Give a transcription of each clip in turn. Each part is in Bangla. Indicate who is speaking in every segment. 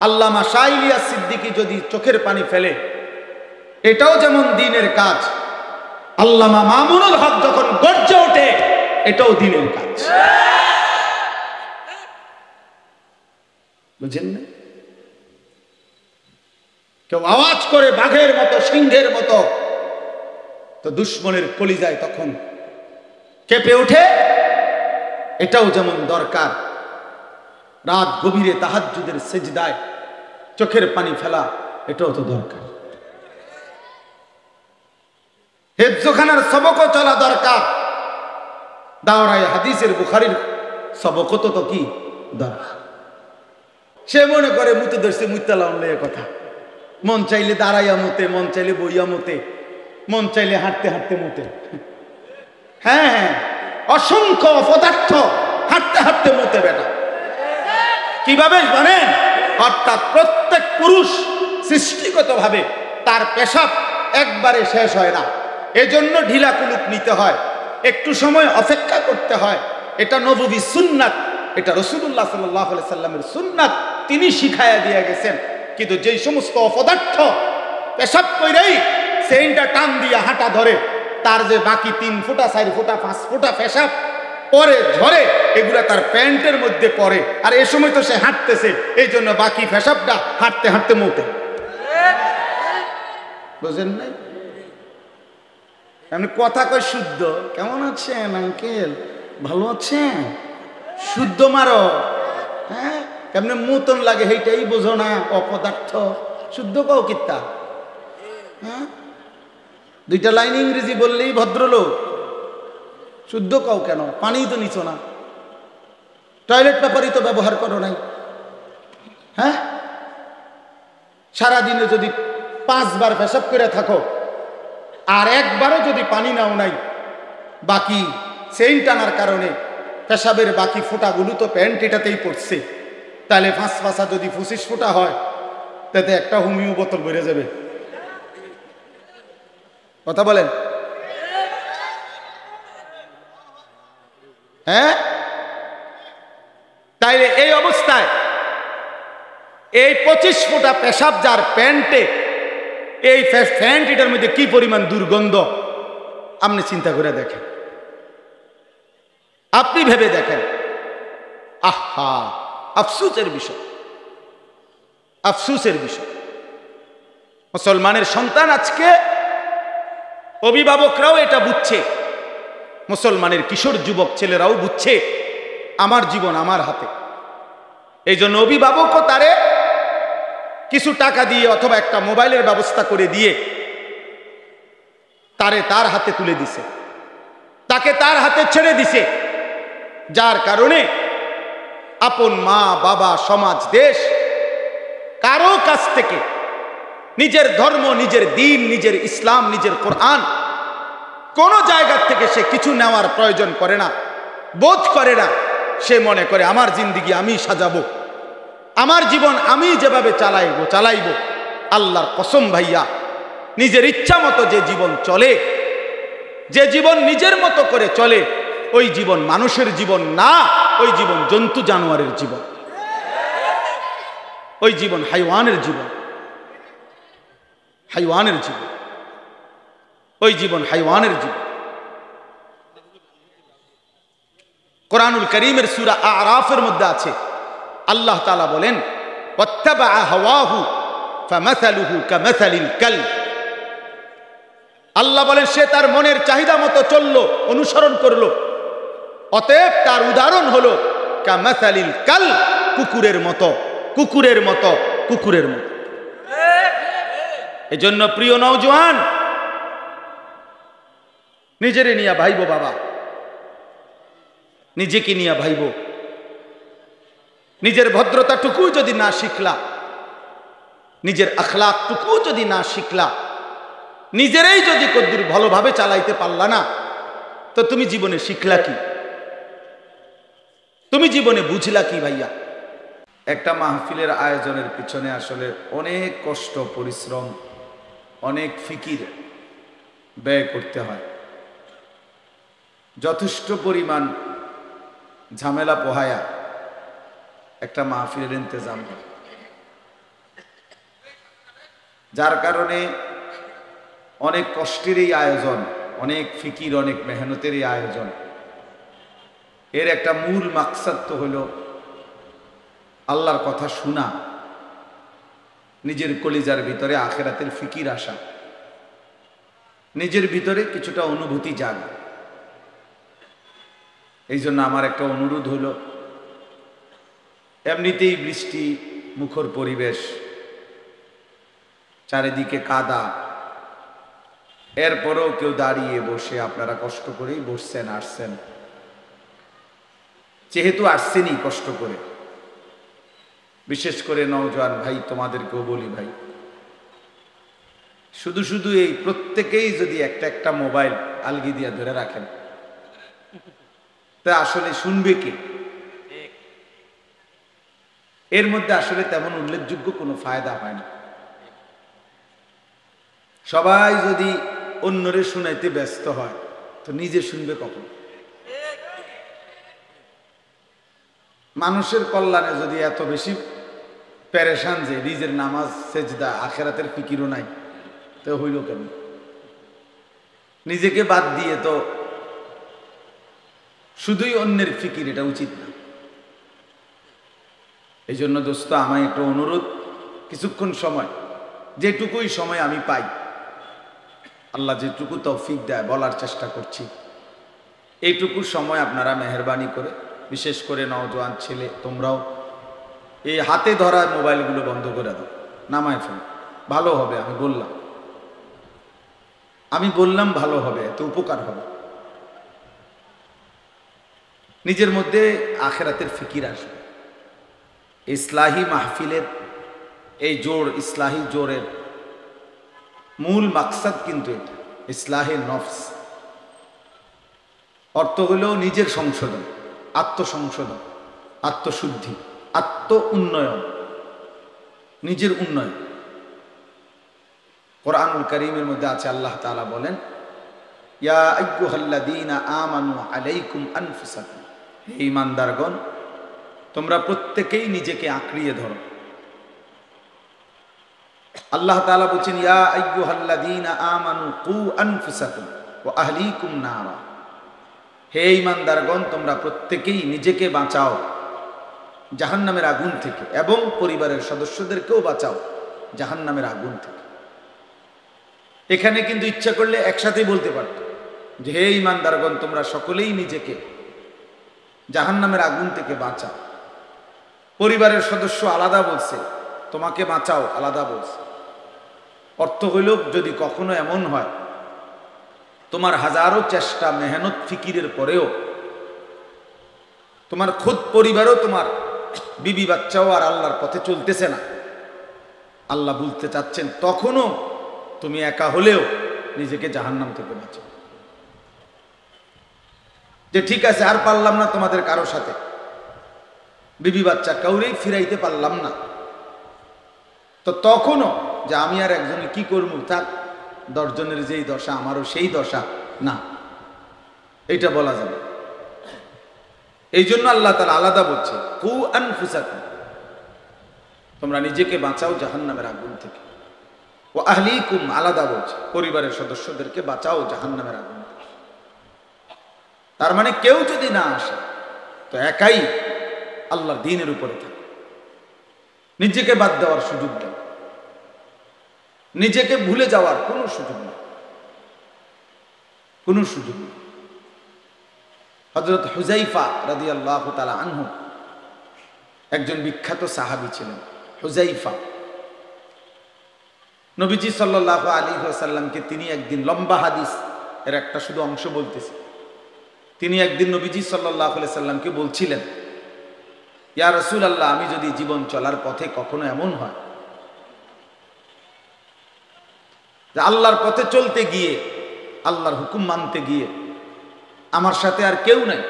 Speaker 1: আল্লামা শাহ ইলিয়াস সিদ্দিকী যদি চোখের পানি ফেলে, এটাও যেমন দ্বীনের কাজ। আল্লামা মামুনুল হক যখন গর্জে ওঠে, এটাও দ্বীনের কাজ। বুঝেন না? কেউ আওয়াজ করে বাঘের মতো, সিংহের মতো, তো দুশ্মনের কলিজায় তখন কেঁপে ওঠে। এটাও যেমন দরকার। রাত গভীরে তাহাজ্জুদের সেজদায় চোখের পানি ফেলা, এটাও তো দরকার। হেফজখানার সবকও চলা দরকার। দাওরায়ে হাদিসের বুখারীর সবকও তো কি দরকার। সে মনে করে মুতে ধরছে, মুতালা অনলাইয়ে কথা। মন চাইলে দাঁড়াইয়া মতে, মন চাইলে বইয়া মতে, মন চাইলে হাঁটতে হাঁটতে মতে। হ্যাঁ হ্যাঁ, অসংখ্য অপদার্থ হাঁটতে হাঁটতে মতে বেটা। কিভাবে জানেন? অর্থাৎ প্রত্যেক পুরুষ সৃষ্টিগতভাবে তার পেশাব একবারে শেষ হয় না, এজন্য ঢিলা কুলুপ নিতে হয়, একটু সময় অপেক্ষা করতে হয়। এটা নববী সুন্নাত, এটা রাসূলুল্লাহ সাল্লাল্লাহু আলাইহি সাল্লামের সুন্নাত, তিনি শিখায়া দিয়ে গেছেন। কিন্তু যেই সমস্ত অপদার্থ পেশাব কইরাই সেইটা টান দিয়া হাঁটা ধরে, তার যে বাকি 3 ফুটা 4 ফুটা 5 ফুটা পেশাব পরে ঝরে, এগুলা তার প্যান্টের মধ্যে পড়ে, আর এই সময় তো সে হাঁটতেছে, এই জন্য বাকি পেশাবটা হাঁটতে হাঁটতে মুতে। বুঝেন নাই? আপনি কথা কয় শুদ্ধ, কেমন আছেন আঙ্কেল, ভালো আছেন, শুদ্ধ মারো। হ্যাঁ, কেমনে মুতন লাগে সেইটাই বোঝো না, অপদার্থ। শুদ্ধ কও কিত্তা? হ্যাঁ, 2টা লাইন ইংরেজি বললেই ভদ্রলোক। শুদ্ধ কও কেন? পানি তো নিছো না, টয়লেট পেপারই তো ব্যবহার করো নাই। হ্যাঁ, সারাদিনে যদি 5 বার পেশাব করে থাকো, আর একবারও যদি পানি নাও নাই, বাকি চেইন টানার কারণে পেশাবের বাকি ফোঁটাগুলো তো প্যান্ট এটাতেই পড়ছে, তাহলে 5 পাশা যদি 25 ফোঁটা হয়, তাতে একটা হোমিও বোতল বেড়ে যাবে। কথা বলেন? হ্যাঁ, তাইলে এই অবস্থায় এই 25 ফোঁটা পেশাব যার প্যান্টে, এই প্যান্ট এটার মধ্যে কি পরিমাণ দুর্গন্ধ আপনি চিন্তা করে দেখেন, আপনি ভেবে দেখেন। আহা, আফসোসের বিষয়, আফসোসের বিষয়। মুসলমানের সন্তান আজকে, অভিভাবকরাও এটা বুঝছে, মুসলমানের কিশোর যুবক ছেলেরাও বুঝছে আমার জীবন আমার হাতে। এই জন্য অভিভাবকও তারে কিছু টাকা দিয়ে অথবা একটা মোবাইলের ব্যবস্থা করে দিয়ে তারে তার হাতে তুলে দিছে, তাকে তার হাতে ছেড়ে দিছে, যার কারণে আপন মা বাবা সমাজ দেশ কারো কাছ থেকে নিজের ধর্ম, নিজের দ্বীন, নিজের ইসলাম, নিজের কোরআন কোন জায়গা থেকে সে কিছু নেওয়ার প্রয়োজন করে না, বোধ করে না। সে মনে করে আমার জিন্দেগি আমি সাজাবো, আমার জীবন আমি যেভাবে চালাইবো। আল্লাহর কসম ভাইয়া, নিজের ইচ্ছা মতো যে জীবন চলে, যে জীবন নিজের মতো করে চলে, ওই জীবন মানুষের জীবন না, ওই জীবন জন্তু জানোয়ারের জীবন, ওই জীবন হাইওয়ানের জীবন, হাইওয়ানের জীবন, ওই জীবন হাইওয়ানের জীবন। কোরআনুল কারীমের সূরা আরাফের মধ্যে আছে, আল্লাহ তাআলা বলেন, ওয়াত্তাবা হাওয়াহু ফামাসালুহু কামাসালিল কালব। আল্লাহ বলেন, সে তার মনের চাহিদা মতো চললো, অনুসরণ করলো, অতএব তার উদাহরণ হলো কামাসালিল কালব, কুকুরের মতো, কুকুরের মতো, কুকুরের মতো। এজন্য প্রিয় নওজোয়ান, নিজেরে নিয়া ভাইবো বাবা, নিজেকে নিয়া ভাইবো। নিজের ভদ্রতাটুকু যদি না শিখলা, নিজের আখলাকটুকু যদি না শিখলা, নিজেরাই যদি কদ্দুর ভালোভাবে চালাইতে পারলা না, তো তুমি জীবনে শিখলা কি? তুমি জীবনে বুঝলা কি ভাইয়া? একটা মাহফিলের আয়োজনের পিছনে আসলে অনেক কষ্ট, পরিশ্রম, অনেক ফিকির ব্যয় করতে হয়, যথেষ্ট পরিমাণ ঝামেলা পোহায়া একটা মাহফিলের ইন্তজাম হয়। যার কারণে অনেক কষ্টের এই আয়োজন, অনেক ফিকির, অনেক মেহনতের এই আয়োজন। এর একটা মূল মাকসাদ তো হলো আল্লাহর কথা শোনা, নিজের কলিজার ভিতরে আখিরাতের ফিকির আসা, নিজের ভিতরে কিছুটা অনুভূতি জাগা। এই জন্য আমার একটা অনুরোধ হলো, এমনিতেই বৃষ্টি মুখর পরিবেশ, চারিদিকে কাদা, এরপরেও কেউ দাঁড়িয়ে বসে, আপনারা কষ্ট করেই বসছেন, আসছেন, যেহেতু আসছেনই কষ্ট করে, বিশেষ করে নওজোয়ান ভাই, তোমাদেরকেও বলি ভাই, শুধু শুধু এই প্রত্যেকেই যদি একটা একটা মোবাইল আলগি দিয়া ধরে রাখেন, তা আসলে শুনবে কি? এর মধ্যে আসলে তেমন উল্লেখযোগ্য কোনো ফায়দা হয় না। সবাই যদি অন্যরে শুনাইতে ব্যস্ত হয়, তো নিজে শুনবে কখন? মানুষের কল্যাণে যদি এত বেশি পেরেশান যে নিজের নামাজ, সেজদা, আখেরাতের ফিকিরও নাই, তো হইল কেন? নিজেকে বাদ দিয়ে তো শুধুই অন্যের ফিকির, এটা উচিত না। এই জন্য দোস্ত, আমার একটা অনুরোধ, কিছুক্ষণ সময়, যেটুকুই সময় আমি পাই, আল্লাহ যেটুকু তৌফিক দেয়, বলার চেষ্টা করছি। এইটুকু সময় আপনারা মেহরবানি করে, বিশেষ করে নওজোয়ান ছেলে, তোমরাও এই হাতে ধরা মোবাইলগুলো বন্ধ করে দাও, নামায় ফেলো, ভালো হবে। আমি বললাম ভালো হবে, এত উপকার হবে। নিজের মধ্যে আখেরাতের ফিকির আসবে। ইসলাহি মাহফিলের এই জোর, ইসলাহি জোরের মূল মাকসাদ কিন্তু এটা, ইসলাহে নফস। অর্থ হলো নিজের সংশোধন, আত্মসংশোধন, আত্মশুদ্ধি, আত্ম উন্নয়ন, নিজের উন্নয়ন। কোরআনুল কারীমের মধ্যে আছে, আল্লাহ তাআলা বলেন, ইয়া আইয়ুহাল্লাযীনা আমানু আলাইকুম আনফুসাকুম, হে ঈমানদারগণ, তোমরা প্রত্যেকেই নিজেকে আঁকড়িয়ে ধরো। আল্লাহ তাআলা বলেন, ইয়া আইয়ুহাল্লাযীনা আমানু কু আনফুসাকুম ওয়া আহলিকুম নারা, হে ঈমানদারগণ, তোমরা প্রত্যেকেই নিজেকে বাঁচাও জাহান্নামের আগুন থেকে, এবং পরিবারের সদস্যদেরকেও বাঁচাও জাহান্নামের আগুন থেকে। এখানে কিন্তু ইচ্ছা করলে একসাথেই বলতে পারত যে, হে ঈমানদারগণ, তোমরা সকলেই নিজেকে জাহান্নামের আগুন থেকে বাঁচাও। পরিবারের সদস্য আলাদা বলছে, তোমাকে বাঁচাও আলাদা বলছে। অর্থ হইল, যদি কখনো এমন হয় তোমার হাজারো চেষ্টা, মেহনত, ফিকিরের পরেও তোমার খুদ পরিবারও, তোমার বিবি বাচ্চাও আর আল্লাহর পথে চলতেছে না, আল্লাহ বলতে চাচ্ছেন, তখনও তুমি একা হলেও নিজেকে জাহান্নাম থেকে বাঁচাও। যে ঠিক আছে, আর পারলাম না তোমাদের কারো সাথে, বিবি বাচ্চা কাউরেই ফিরাইতে পারলাম না, তো তখনও যে আমি আর একজনে কি করবো, তার 10 জনের যেই দশা আমারও সেই দশা না, এইটা বলা যাবে। এই জন্য আল্লাহ তাআলা আলাদা বলছে, কু আনফুসাকুম, তোমরা নিজেকে বাঁচাও জাহান্নামের আগুন থেকে। ও আহলিকুম, আলাদা বলছে, পরিবারের সদস্যদেরকে বাঁচাও জাহান্নামের আগুন থেকে। তার মানে কেউ যদি না আসে, তো একাই আল্লাহর দ্বীনের উপরে থাকে। নিজেকে বাদ দেওয়ার সুযোগ নেই, নিজেকে ভুলে যাওয়ার কোনো সুযোগ নেই, কোনো সুযোগ নেই। হযরত হুযায়ফা রাদিয়াল্লাহু তাআলা আনহু একজন বিখ্যাত সাহাবী ছিলেন। হুযায়ফা নবীজি সাল্লাল্লাহু আলাইহি ওয়াসাল্লামকে তিনি একদিন, লম্বা হাদিস এর একটা শুধু অংশ বলতেছি, তিনি একদিন নবীজি সাল্লাল্লাহু আলাইহি ওয়াসাল্লামকে বলছিলেন, ইয়া রাসূলুল্লাহ, আমি যদি জীবন চলার পথে কখনো এমন হয় যে আল্লাহর পথে চলতে গিয়ে, আল্লাহর হুকুম মানতে গিয়ে আমার সাথে আর কেউ নাই,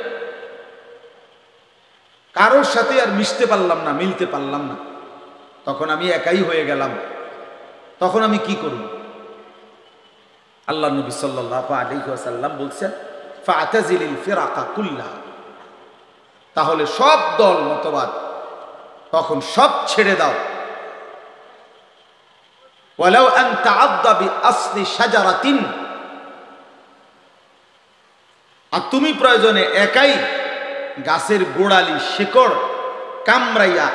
Speaker 1: কারোর সাথে আর মিশতে পারলাম না, মিলতে পারলাম না, তখন আমি একাই হয়ে গেলাম, তখন আমি কি করব? আল্লাহ নবী সাল্লাল্লাহু আলাইহি ওয়াসাল্লাম বলছেন, ফাতাজিলিল ফিরাকা কুল্লাহা, তাহলে সব দল মতবাদ তখন সব ছেড়ে দাও, ওয়ালাউ আন তাআদ্দা বিআসলি শাজারাতিন, আর তুমি প্রয়োজনে একাই গাছের গোড়ালি শিকড় কামড়াইয়া,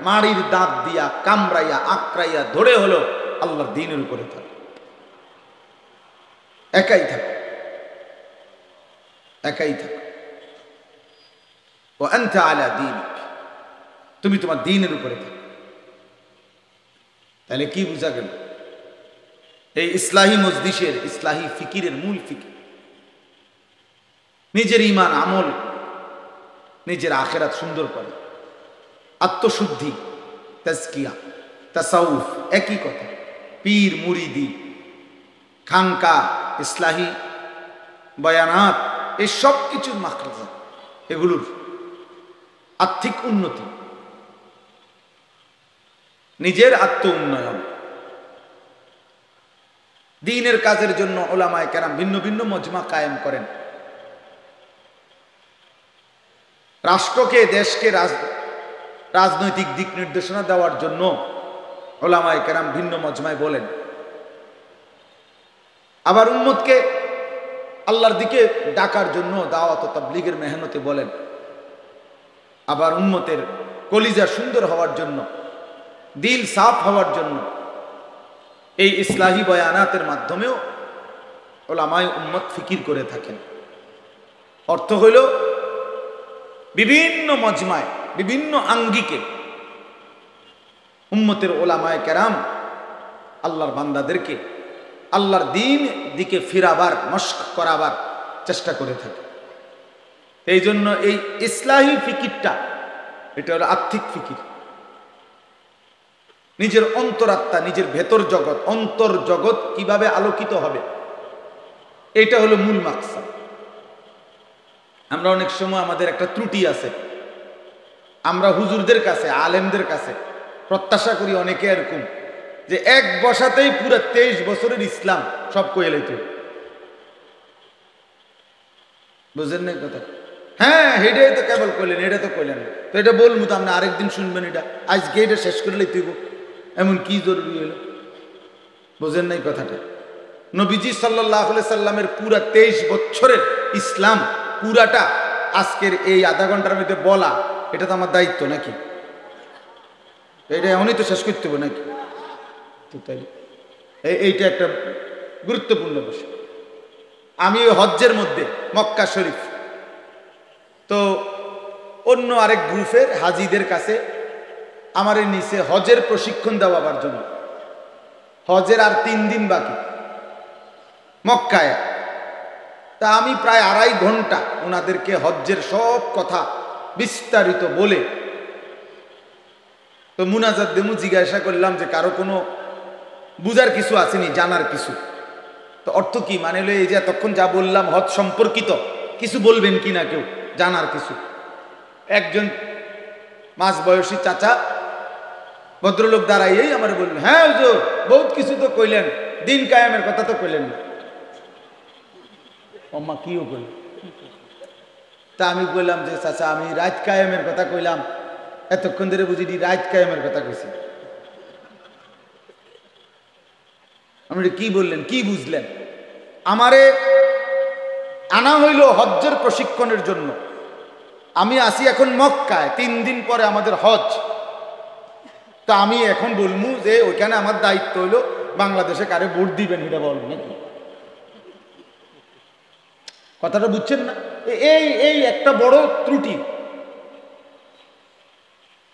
Speaker 1: মাড়ির দাঁত দিয়া কামড়াইয়া আকড়াইয়া ধরে হলো আল্লাহর দ্বীনের উপরে থাকো, একাই থাকো, একাই থাকো। ওয়া আনতা আলা দীনিক, তুমি তোমার দ্বীনের উপরে থাকো। তাহলে কি বোঝা গেল? এই ইসলাহি মজলিসের, ইসলাহি ফিকিরের মূল ফিকির নিজের ঈমান আমল, নিজের আখিরাত সুন্দর করে, আত্মশুদ্ধি, তাজকিয়া, তাসাউফ একই কথা। পীর মুরিদি, খানকা, ইসলাহি বয়ানাত, এই সব কিছুর মাখরাজা, এগুলোর আর্থিক উন্নতি, নিজের আত্ম উন্নয়ন। দ্বীনের কাজের জন্য উলামায়ে কেরাম ভিন্ন ভিন্ন মজমা কায়েম করেন। রাষ্ট্রকে, দেশকে রাজনৈতিক দিক নির্দেশনা দেওয়ার জন্য উলামায়ে কেরাম ভিন্ন মজমায় বলেন। আবার উম্মতকে আল্লাহর দিকে ডাকার জন্য দাওয়াত ও তাবলীগের মেহনতে বলেন। আবার উম্মতের কলিজা সুন্দর হওয়ার জন্য, দিল সাফ হওয়ার জন্য এই ইসলাহি বয়ানাতের মাধ্যমেও উলামায়ে উম্মত ফিকির করে থাকেন। অর্থ হইল বিভিন্ন মজমায়, বিভিন্ন আঙ্গিকে উম্মতের উলামায়ে কেরাম আল্লাহর বান্দাদেরকে আল্লাহর দ্বীন দিকে ফিরাবার, মশক করাবার চেষ্টা করে থাকে। এই জন্য এই ইসলাহি ফিকিরটা, এটা হলো আর্থিক ফিকির। নিজের অন্তরাত্মা, নিজের ভেতর জগৎ, অন্তর জগৎ কিভাবে আলোকিত হবে, এটা হলো মূল মাকসাদ। আমরা অনেক সময় আমাদের একটা ত্রুটি আছে, আমরা হুজুরদের কাছে, আলেমদের কাছে প্রত্যাশা করি অনেকে এরকম যে এক বসাতেই পুরো 23 বছরের ইসলাম সব কয়ে লাইতো। বুঝেন না কথা? হ্যাঁ, এটাই তো কেবল কইলেন, এটা তো কইলেন, তো এটা বলবো তো আপনি আরেকদিন শুনবেন, এটা আজকে এটা শেষ করে লইতেইব, এমন কি জরুরি হলো? বুঝেন নাই কথাটা? নবীজি সাল্লাল্লাহু আলাইহি সাল্লামের পুরা 23 বছরের ইসলাম পুরাটা আজকের এই আধা ঘন্টার মধ্যে বলা, এটা তো আমার দায়িত্ব নাকি? এটা এমনই তো শেষ করতে হবে নাকি? তো তাই এইটা একটা গুরুত্বপূর্ণ বিষয়। আমি হজ্জের মধ্যে মক্কা শরীফ, তো অন্য আরেক গ্রুপের হাজিদের কাছে আমার নিচে হজের প্রশিক্ষণ দেওয়ার জন্য, হজের আর 3 দিন বাকি মক্কায়। তা আমি প্রায় 2.5 ঘন্টা ওনাদেরকে হজ্জের সব কথা বিস্তারিত বলে, তো মুনাজাত দেমু জিজ্ঞাসা করলাম যে কারো কোনো বুঝার কিছু আসেনি, জানার কিছু? তো অর্থ কি মানে হলো এই যে এতক্ষণ যা বললাম হজ সম্পর্কিত কিছু বলবেন কি না কেউ, জানার কিছু? একজন মাঝ বয়সী চাচা ভদ্রলোক দাঁড়াইয়েই আমার বললেন, হ্যাঁ হুজুর বহুত কিছু তো কইলেন, দিন কায়েমের কথা তো কইলেন না। আম্মা কিও কইল? তা আমি বললাম যে চাচা আমি রাত কায়েমের কথা কইলাম, এতক্ষণ ধরে বুঝি রাত কায়েমের কথা কইছি। আপনি কি বললেন, কি বুঝলেন? আমারে আনা হইল হজ্জের প্রশিক্ষণের জন্য, আমি আসি এখন মক্কায়, 3 দিন পরে আমাদের হজ। তা আমি এখন বলবো যে ওইখানে আমার দায়িত্ব হইল বাংলাদেশে কারে ভোট দিবেন এটা বলবেন নাকি? কথাটা বুঝছেন না? এই একটা বড় ত্রুটি,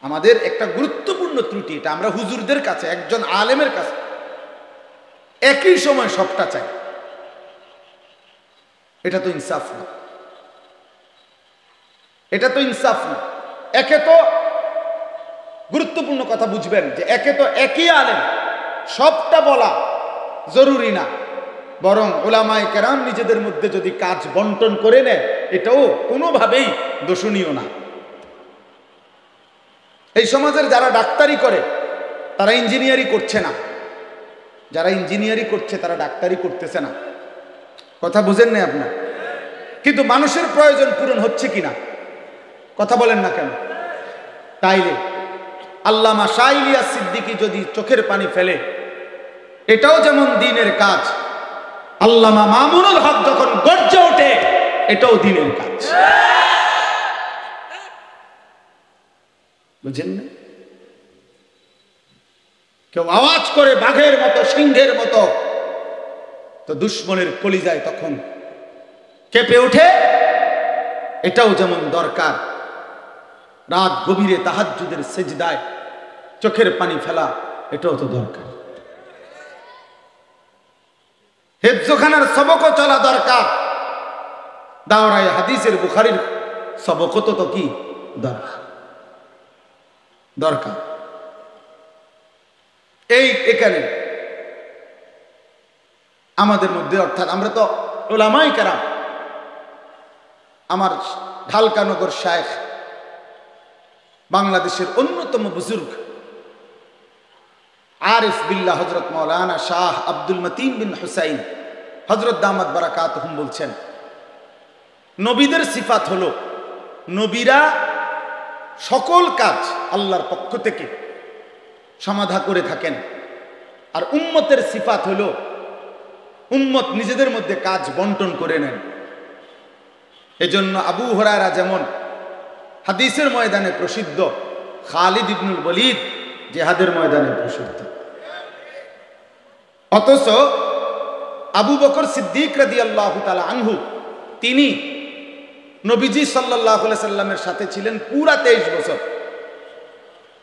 Speaker 1: আমাদের একটা গুরুত্বপূর্ণ ত্রুটি। এটা আমরা হুজুরদের কাছে, একজন আলেমের কাছে একই সময় সবটা চাই, এটা তো ইনসাফ না, এটা তো ইনসাফ না। একে তো গুরুত্বপূর্ণ কথা বুঝবেন যে একে তো একই আলেম, সবটা বলা জরুরি না, বরং উলামায়ে কেরাম নিজেদের মধ্যে যদি কাজ বন্টন করে নেয় এটাও কোনোভাবেই দোষণীয় না। এই সমাজের যারা ডাক্তারি করে তারা ইঞ্জিনিয়ারি করছে না, যারা ইঞ্জিনিয়ারি করছে তারা ডাক্তারি করতেছে না। কথা বুঝেন না আপনার? কিন্তু মানুষের প্রয়োজন পূরণ হচ্ছে কিনা কথা বলেন না কেন? তাইলে আল্লামা শাহ ইলিয়াস সিদ্দিকী যদি চোখের পানি ফেলে এটাও যেমন দ্বীনের কাজ। আল্লামা মামুনুল হক যখন গর্জে ওঠে, এটাও দ্বীনের কাজ। বুঝেন না? কেউ আওয়াজ করে বাঘের মতো, সিংহের মতো, তো দুশ্মনের কলিজায় তখন কেঁপে ওঠে। এটাও যেমন দরকার। রাত গভীরে তাহাজ্জুদের সেজদায় চোখের পানি ফেলা, এটাও তো দরকার। হেফজখানার সবকও চলা দরকার। দাওরায়ে হাদিসের বুখারীর সবকও তো কি দরকার দরকার। এখানে আমাদের মধ্যে, অর্থাৎ আমরা তো উলামায়ে কেরাম, আমার ঢালকানগর শায়েখ, বাংলাদেশের অন্যতম বুজুর্গ আরিফ বিল্লাহ হযরত মাওলানা শাহ আব্দুল মতিন বিন হুসাইন হযরত দামাত বারাকাতুহুম বলছেন, নবীদের সিফাত হলো নবীরা সকল কাজ আল্লাহর পক্ষ থেকে সমাধা করে থাকেন, আর উম্মতের সিফাত হলো উম্মত নিজেদের মধ্যে কাজ বন্টন করে নেন। এজন্য আবু হুরায়রা যেমন হাদিসের ময়দানে প্রসিদ্ধ, খালিদ ইবনুল ওয়ালিদ জিহাদের ময়দানে প্রসিদ্ধ। অথচ আবু বকর সিদ্দিক রাদিয়াল্লাহু তাআলা আনহু, তিনি নবীজি সাল্লাল্লাহু আলাইহি সাল্লামের সাথে ছিলেন পুরা 23 বছর।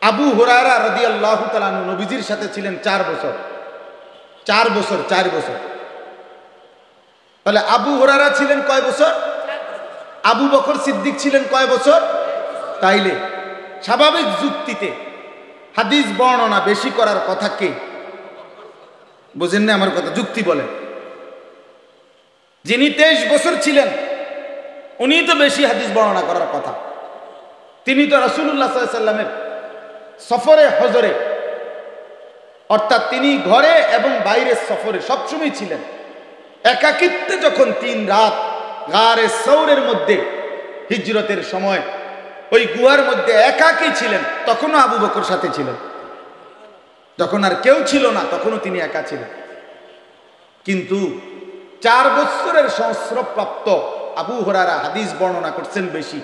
Speaker 1: আবু হুরায়রা রাদিয়াল্লাহু তাআলা আনহু নবীজির সাথে ছিলেন 4 বছর। 4 বছর 4 বছর। তাহলে আবু হুরায়রা ছিলেন কয় বছর? আবু বকর সিদ্দিক ছিলেন কয় বছর? তাইলে স্বাভাবিক যুক্তিতে হাদিস বর্ণনা বেশি করার কথা কে? বুঝেন না আমার কথা? যুক্তি বলেন। যিনি 23 বছর ছিলেন, উনি তো বেশি হাদিস বর্ণনা করার কথা। তিনি তো রাসূলুল্লাহ সাল্লাল্লাহু আলাইহি সাল্লামের সফরে হজরে, অর্থাৎ তিনি ঘরে এবং বাইরের সফরে সবসময় ছিলেন। একাকিত্বে যখন 3 রাত গারে সৌরের মধ্যে হিজরতের সময় ওই গুহার মধ্যে একাকী ছিলেন, তখনও আবু বকর সাথে ছিলেন। যখন আর কেউ ছিল না, তখনও তিনি একা ছিলেন। কিন্তু 4 বছরের সংস্রবপ্রাপ্ত আবু হুরায়রা হাদিস বর্ণনা করছেন বেশি।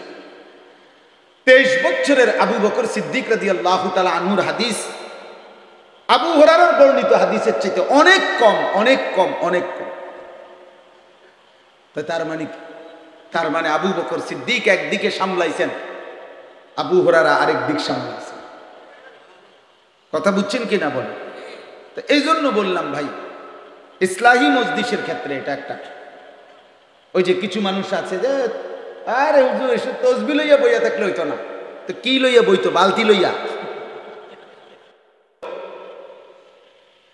Speaker 1: 23 বছরের আবু বকর সিদ্দিক রাদিয়াল্লাহু তাআলা আনহুর হাদিস আবু হুরায়রার বর্ণিত হাদিসের চাইতে অনেক কম, অনেক কম, অনেক কম। তার মানে আবু বকর সিদ্দিক একদিকে সামলাইছেন, আবু হুরায়রা আরেক দিক সামলাইছেন। কথা বুঝছেন কিনা বলেন? তো এই জন্য বললাম ভাই, ইসলাহি মজলিসের ক্ষেত্রে এটা একটা, ওই যে কিছু মানুষ আছে যে আরে হুজুর এসব তসবিহ লইয়া বইয়া থাকলে হইতো না, তো কি লইয়া বইতো? বালতি লইয়া।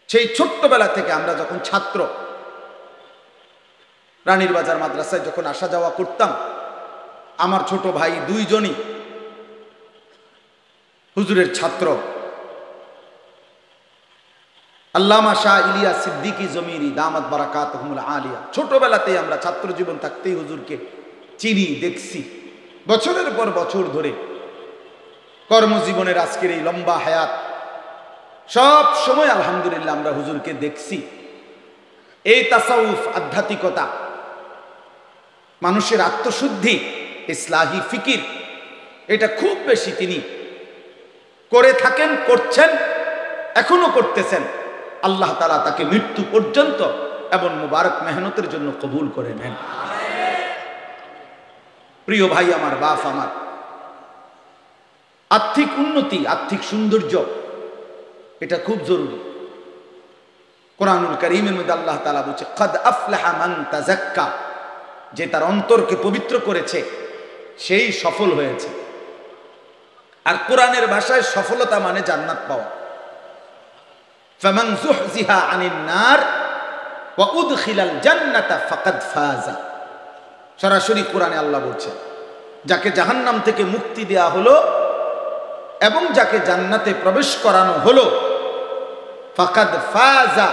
Speaker 1: সেই ছোট্টবেলা থেকে আমরা যখন ছাত্র, রানীর বাজার মাদ্রাসায় যখন আসা যাওয়া করতাম, আমার ছোট ভাই 2 জনই হুজুরের ছাত্র। আল্লামা শাহ ইলিয়াস সিদ্দিকী জমিরি দামাত বারাকাতুহুমুল আলিয়া। ছোটবেলাতেই আমরা ছাত্র জীবন থাকতেই হুজুরকে চিনি, দেখছি বছরের পর বছর ধরে। কর্মজীবনের আজকের এই লম্বা হায়াত, সব সময় আলহামদুলিল্লাহ আমরা হুজুরকে দেখছি। এই তাসাউফ, আধ্যাত্মিকতা, মানুষের আত্মশুদ্ধি, ইসলাহি ফিকির, এটা খুব বেশি তিনি করে থাকেন, করছেন, এখনো করতেছেন। আল্লাহ তাআলা তাকে মৃত্যু পর্যন্ত এবং মুবারক মেহনতের জন্য কবুল করে নেন। প্রিয় ভাই আমার, বাপ আমার, আর্থিক উন্নতি, আর্থিক সৌন্দর্য, এটা খুব জরুরি। কোরআনুল কারীমের মধ্যে আল্লাহ তাআলা বলছে, ক্বাদ আফলাহা মান তাযাক্কা, যে তার অন্তরকে পবিত্র করেছে সেই সফল হয়েছে। আর কোরআনের ভাষায় সফলতা মানে জান্নাত পাওয়া। ফামান যুহজিহা আনিন নার ওয়া উদখিলাল জান্নাতা ফাকাদ ফাজা। সরাসরি কোরআনে আল্লাহ বলছেন, যাকে জাহান্নাম থেকে মুক্তি দেয়া হলো এবং যাকে জান্নাতে প্রবেশ করানো হলো, ফাকাদ ফাজা,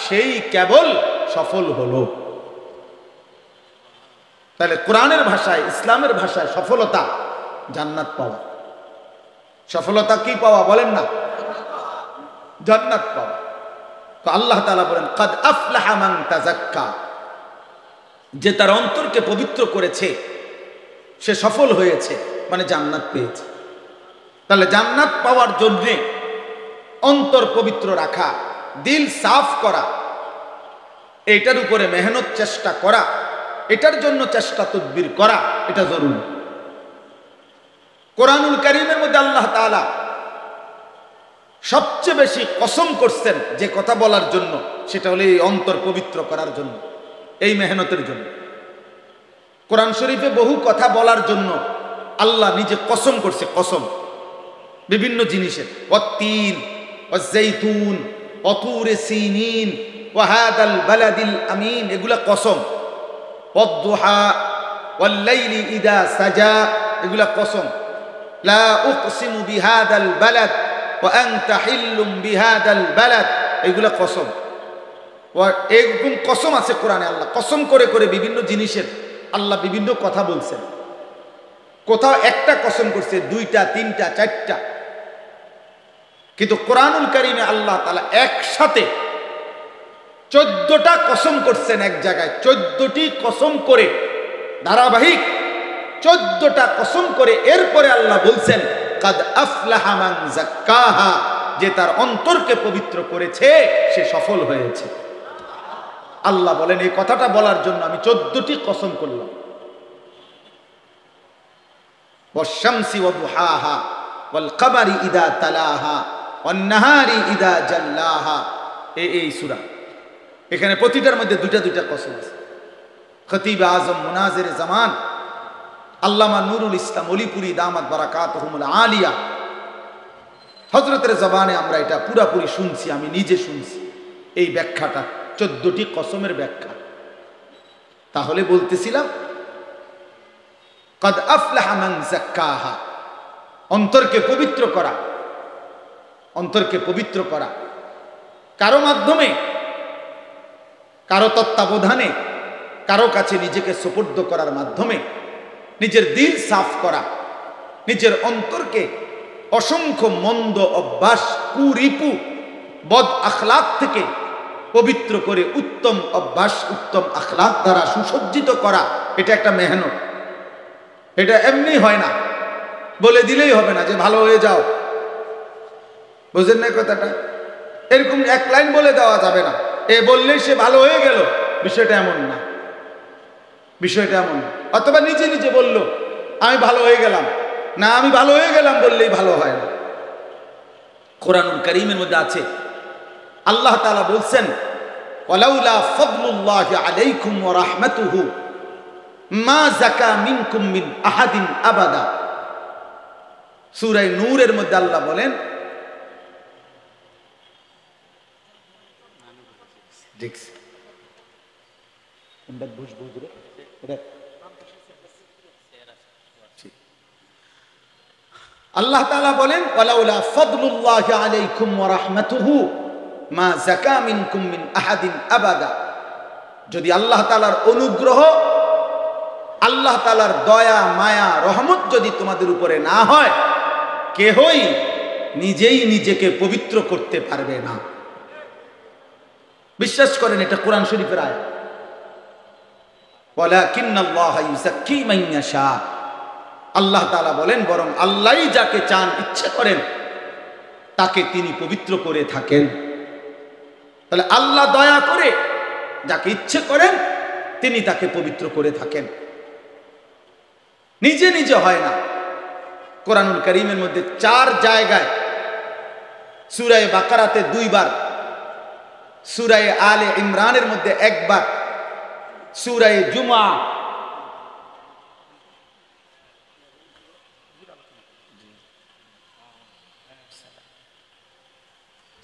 Speaker 1: সেই কেবল সফল হলো। তাহলে কোরআনের ভাষায়, ইসলামের ভাষায় সফলতা জান্নাত পাওয়া। সফলতা কি পাওয়া বলেন না? জান্নাত পাওয়া। তো আল্লাহ তাআলা বলেন কাদ আফলাহা মান তাযাক্কা, যে তার অন্তরকে পবিত্র করেছে সে সফল হয়েছে, মানে জান্নাত পেয়েছে। তাহলে জান্নাত পাওয়ার জন্য অন্তর পবিত্র রাখা, দিল সাফ করা, এটার উপরে মেহনত চেষ্টা করা, এটার জন্য চেষ্টা তদবির করা, এটা জরুরি। কোরআনুল কারীমের মধ্যে আল্লাহ তাআলা সবচেয়ে বেশি কসম করছেন যে কথা বলার জন্য, সেটা হলো এই অন্তর পবিত্র করার জন্য, এই মেহনতের জন্য। কোরআন শরীফে বহু কথা বলার জন্য আল্লাহ নিজে কসম করছে, কসম বিভিন্ন জিনিসের, ওয়াত্তিন ওয়াজ্জাইতুন ওয়াতুরে সিনিন ওয়া হাদাল বালাদিল আমিন, এগুলা কসম। ওয়াদ-দুহা ওয়াল-লাইলি ইযা সাজা, এগুলা কসম। লা উকসিমু বিহাদাল বালাদ ওয়া আনতা হিল্লুম বিহাদাল বালাদ, এগুলা কসম। এরকম কসম আছে কোরআনে। আল্লাহ কসম করে করে বিভিন্ন জিনিসের আল্লাহ বিভিন্ন কথা বলছেন। কোথাও একটা কসম করছে, দুইটা, তিনটা, চারটা, কিন্তু কোরআনুল কারীমে আল্লাহ তাআলা একসাথে 14টা কসম করছেন এক জায়গায়। 14টি কসম করে, ধারাবাহিক 14টা কসম করে এরপরে আল্লাহ বলছেন কাদ আফলাহা মান যাক্কাহা, যে তার অন্তরকে পবিত্র করেছে সে সফল হয়েছে। আল্লাহ বলেন এই কথাটা বলার জন্য আমি 14টি কসম করলাম। ওয়াশ-শামসি ওয়া দুহাহা ওয়াল কমারি ইযা তালাহা ওয়ান নাহারি ইযা জাল্লাহা, এই সূরা। এখানে প্রতিটার মধ্যে দুইটা দুইটা কসম আছে। খতিব আজম মুনাজির জামান আল্লামা নুরুল ইসলাম অলিপুরি দামাত বারাকাতুহুমুল আলিয়া, হযরতের জবানে আমরা এটা পুরাপুরি শুনছি, আমি নিজে শুনছি এই ব্যাখ্যাটা, 14টি কসমের ব্যাখ্যা। তাহলে বলতেছিলাম কাদ আফলাহা মান যাক্কাহা, অন্তরকে পবিত্র করা, অন্তরকে পবিত্র করা কারো মাধ্যমে, কারো তত্ত্বাবধানে, কারো কাছে নিজেকে সুপুর্দ করার মাধ্যমে, নিজের দিল সাফ করা, নিজের অন্তরকে অসংখ্য মন্দ অভ্যাস, কুরিপু, বদ আখলাক থেকে পবিত্র করে উত্তম অভ্যাস, উত্তম আখলাক দ্বারা সুসজ্জিত করা, এটা একটা মেহনত। এটা এমনি হয় না, বলে দিলেই হবে না যে ভালো হয়ে যাও। বুঝেন না কথাটা? এরকম এক লাইন বলে দেওয়া যাবে না, এ বললেই সে ভালো হয়ে গেল, বিষয়টা এমন না, বিষয়টা এমন না। অথবা নিজে নিজে বলল আমি ভালো হয়ে গেলাম, না, আমি ভালো হয়ে গেলাম বললেই ভালো হয় না। কোরআনুল কারীমের মধ্যে আছে আল্লাহ তাআলা বলছেন ওয়ালাউলা ফাদলুল্লাহি আলাইকুম ওয়া রাহমাতুহু মা যাকা মিনকুম মিন আহাদিন আবাদা। সূরা নূরের মধ্যে আল্লাহ বলেন, দেখছি আল্লাহ তাআলা বলেন ওয়ালাউলা ফাদলুল্লাহি আলাইকুম ওয়া রাহমাতুহু মা যাকা মিনকুম মিন আহাদিন আবাদা, যদি আল্লাহ তাআলার অনুগ্রহ, আল্লাহ তাআলার দয়া, মায়া, রহমত যদি তোমাদের উপরে না হয়, কেহই নিজেই নিজেকে পবিত্র করতে পারবে না। বিশ্বাস করেন, এটা কোরআন শরীফের আয়াত। ওয়ালাকিন্নাল্লাহা ইউযাক্কি মান ইয়াশা, আল্লাহ তাআলা বলেন বরং আল্লাহই যাকে চান, ইচ্ছে করেন, তাকে তিনি পবিত্র করে থাকেন। তাহলে আল্লাহ দয়া করে যাকে ইচ্ছে করেন তিনি তাকে পবিত্র করে থাকেন, নিজে নিজে হয় না। কোরআনুল কারীমের মধ্যে 4 জায়গায়, সূরা বাকারাতে 2 বার, সূরা আলে ইমরানের মধ্যে 1 বার, সূরা জুমআ,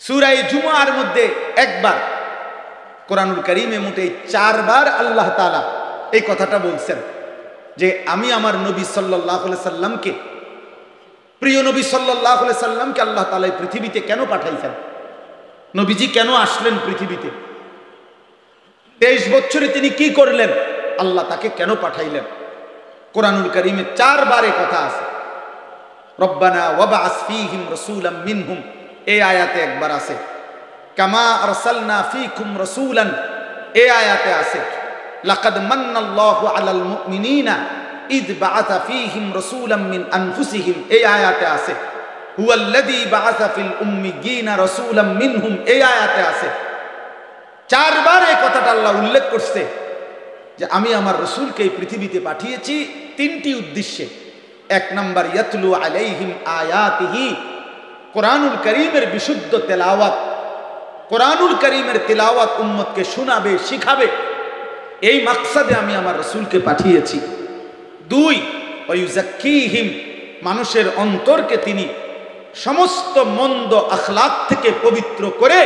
Speaker 1: সূরা জুমআর মধ্যে 1 বার, কোরআনুল কারীমে মোটে 4 বার আল্লাহ তাআলা এই কথাটা বলছেন যে আমি আমার নবী সাল্লাল্লাহু আলাইহি সাল্লামকে, প্রিয় নবী সাল্লাল্লাহু আলাইহি সাল্লামকে আল্লাহ তাআলা এই পৃথিবীতে কেন পাঠাইছেন, নবীজি কেন আসলেন পৃথিবীতে, 23 বছরে তিনি কি করলেন, আল্লাহ তাকে কেন পাঠাইলেন। কোরআনুল কারীমে 4 বারে কথা আছে। রব্বানা ওয়াবআস ফীহিম রাসূলাম মিনহুম, এই আয়াতে 1 বার আছে। কামা আরসালনা ফীকুম রাসূলান, এই আয়াতে আছে লাকাদ মান্নাল্লাহু আলাল মুমিনিনা ইয বাআসা ফীহিম রাসূলাম মিন আনফুসিহিম, এই আয়াতে আছে হুয়াল্লাযী বাআসা ফিল উম্মিয়িনা রাসূলাম মিনহুম, এই আয়াতে আছে। চারবার এই কথাটা আল্লাহ উল্লেখ করছে যে আমি আমার রাসূলকে এই পৃথিবীতে পাঠিয়েছি তিনটি উদ্দেশ্যে। এক নাম্বার ইয়াতলু আলাইহিম আয়াতিহি, কোরআনুল কারীমের বিশুদ্ধ তেলাওয়াত, কোরআনুল কারীমের তেলাওয়াত উম্মতকে শোনাবে, শিখাবে, এই মাকসাদে আমি আমার রাসূলকে পাঠিয়েছি। দুই, ওয়ায়ুযাক্কিহিম, মানুষের অন্তরকে তিনি সমস্ত মন্দ আখলাক থেকে পবিত্র করে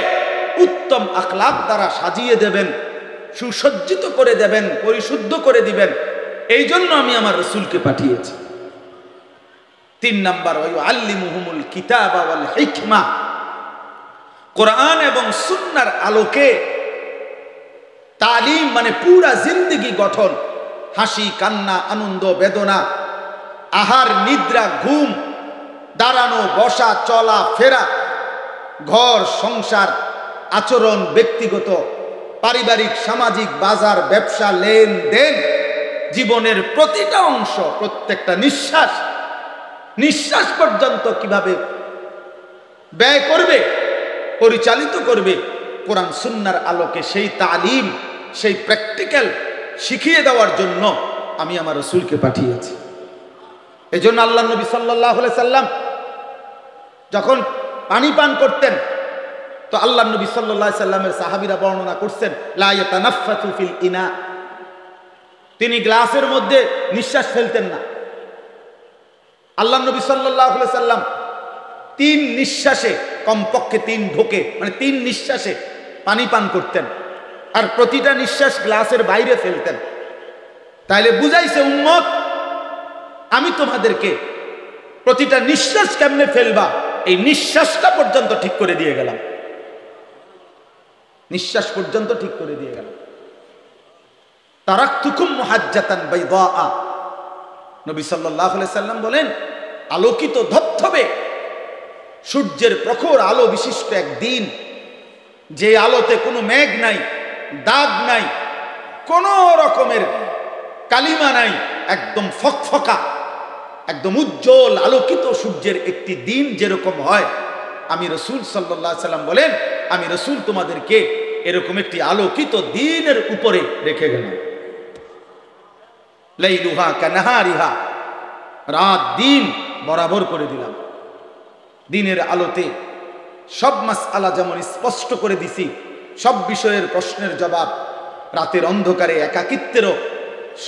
Speaker 1: উত্তম আখলাক দ্বারা সাজিয়ে দেবেন, সুসজ্জিত করে দেবেন, পরিশুদ্ধ করে দিবেন, এই জন্য আমি আমার রাসূলকে পাঠিয়েছি। তিন নাম্বার ওয়ায়ুআল্লিমুহুমুল কিতাবা ওয়াল হিকমা, কোরআন এবং সুন্নাহর আলোকে তালিম মানে পুরা জিন্দেগি গঠন, হাসি কান্না আনন্দ বেদনা, আহার নিদ্রা ঘুম, দাঁড়ানো বসা চলা ফেরা, ঘর সংসার আচরণ, ব্যক্তিগত পারিবারিক সামাজিক বাজার ব্যবসা লেনদেন, জীবনের প্রতিটা অংশ, প্রত্যেকটা নিঃশ্বাস নিঃশ্বাস পর্যন্ত কিভাবে ব্যয় করবে, পরিচালিত করবে কোরআন সুন্নাহর আলোকে, সেই তালিম সেই প্র্যাকটিক্যাল শিখিয়ে দেওয়ার জন্য আমি আমার রাসূলকে পাঠিয়েছি। এই জন্য আল্লাহ নবী সাল্লাল্লাহু আলাইহি সাল্লাম যখন পানি পান করতেন তো আল্লাহ নবী সাল্লাল্লাহু আলাইহি সাল্লামের সাহাবীরা বর্ণনা করছেন লা ইয়াতানাফফাসু ফিল ইনা, তিনি গ্লাসের মধ্যে নিঃশ্বাস ফেলতেন না। আল্লাহ নবী সাল্লাল্লাহু আলাইহি সাল্লাম তিন নিঃশ্বাসে, কমপক্ষে তিন ঢোকে মানে তিন নিঃশ্বাসে পানি পান করতেন, আর প্রতিটা নিঃশ্বাস গ্লাসের বাইরে ফেলতেন। তাইলে বুঝাইছে উম্মত, আমি তোমাদেরকে প্রতিটা নিঃশ্বাস কেমনে ফেলবা এই নিঃশ্বাসটা পর্যন্ত ঠিক করে দিয়ে গেলাম, নিঃশ্বাস পর্যন্ত ঠিক করে দিয়ে গেলাম। তারাকতুকুম মুহাজ্জাতান বাইদা, নবী সাল্লাল্লাহু আলাইহি সাল্লাম বলেন আলোকিত ধবধবে সূর্যের প্রখর আলো বিশিষ্ট এক দিন, যে আলোতে কোনো মেঘ নাই, দাগ নাই, কোন রকমের কালিমা নাই, একদম ফকফকা, একদম উজ্জ্বল আলোকিত সূর্যের একটি দিন যেরকম হয়, আমি রাসূল সাল্লাল্লাহু আলাইহি সাল্লাম বলেন আমি রাসূল তোমাদেরকে এরকম একটি আলোকিত দিনের উপরে রেখে গেলাম। লাইলুহা কানাহারিহা, রাত দিন বরাবর করে দিলাম। দিনের আলোতে সব মাসআলা যেমন স্পষ্ট করে দিছি, সব বিষয়ের প্রশ্নের জবাব, রাতের অন্ধকারে একাকিত্বেরও